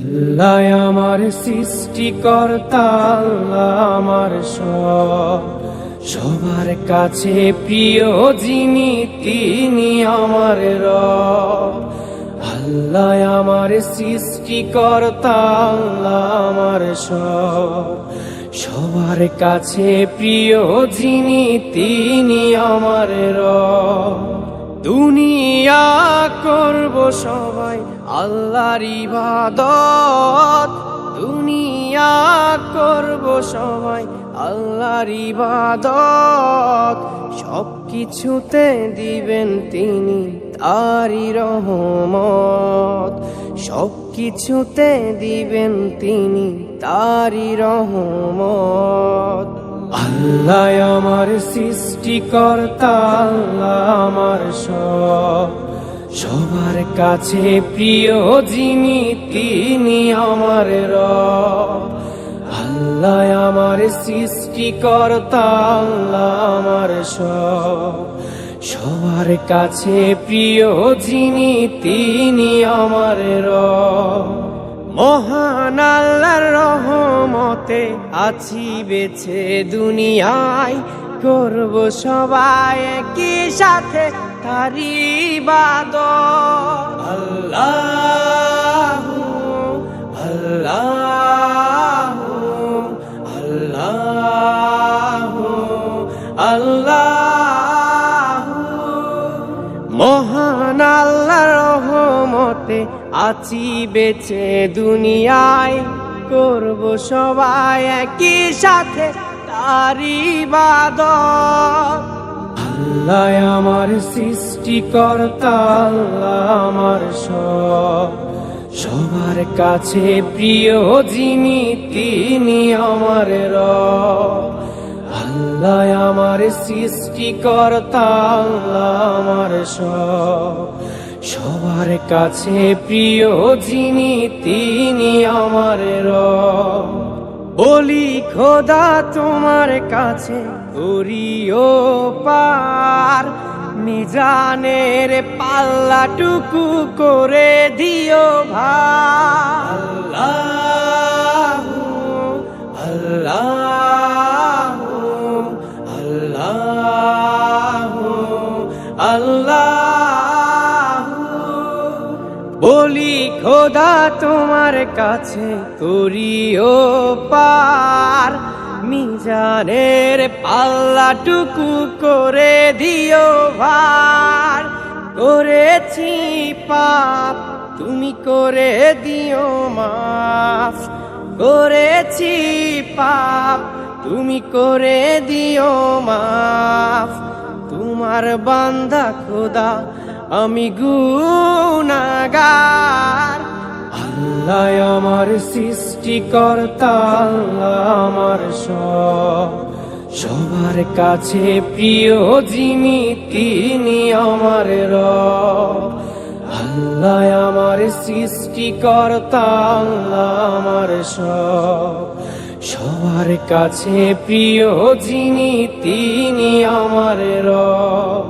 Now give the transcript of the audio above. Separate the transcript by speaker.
Speaker 1: আল্লাহ আমার সৃষ্টিকর্তা, আল্লাহ আমার সবার কাছে প্রিয় যিনি তিনি আমার রব। আল্লাহ আমার সৃষ্টিকর্তা, আল্লাহ আমার সবার কাছে প্রিয় যিনি তিনি আমার রব। দুনিয়া করব সবাই আল্লাহর ইবাদত, দুনিয়া করব সবাই আল্লাহর ইবাদত। সব কিছুতে দিবেন তিনি তারই রহমত, সব কিছুতে দিবেন তিনি তারই রহমত। আল্লাহ আমার সৃষ্টিকর্তা, আল্লাহ আমার সবার কাছে প্রিয় যিনি তিনি আমার রব। আল্লাহ আমার সৃষ্টিকর্তা, আল্লাহ আমার সবার কাছে প্রিয় যিনি তিনি আমার রব। মহান আল্লাহর রহমতে আছি বেঁচে দুনিয়ায়, করব সবাই একই সাথে তারই ইবাদত। আল্লাহু আল্লাহু আল্লাহু আল্লাহু। মহান আল্লাহর রহমতে আছি বেঁচে দুনিয়ায়, করব সবাই একই সাথে তারই ইবাদত। আল্লাহ আমার সৃষ্টিকর্তা, আল্লাহ আমার সবার কাছে প্রিয় যিনি তিনি আমার রব। আল্লাহ আমার সৃষ্টিকর্তা, আল্লাহ আমার সবার কাছে প্রিয় যিনি তিনি আমার রব। বলি খোদা তোমার কাছে করিও পার, মিজানের পাল্লাটুকু করে দিও ভার। আল্লাহু আল্লাহু আল্লাহু আল্লাহু। বলি খোদা তোমার কাছে করিও পার, মিজানের পাল্লাটুকু করে দিও ভার। করেছি পাপ তুমি করে দিও মাফ, করেছি পাপ তুমি করে দিও মাফ। তোমার বান্দা খোদা আমি গুনাহগার। আল্লাহ আমার সৃষ্টিকর্তা, আল্লাহ আমার সবার কাছে প্রিয় যিনি তিনি আমার রব। আল্লাহ আমার সৃষ্টিকর্তা, আল্লাহ আমার সবার কাছে প্রিয় যিনি তিনি আমার রব।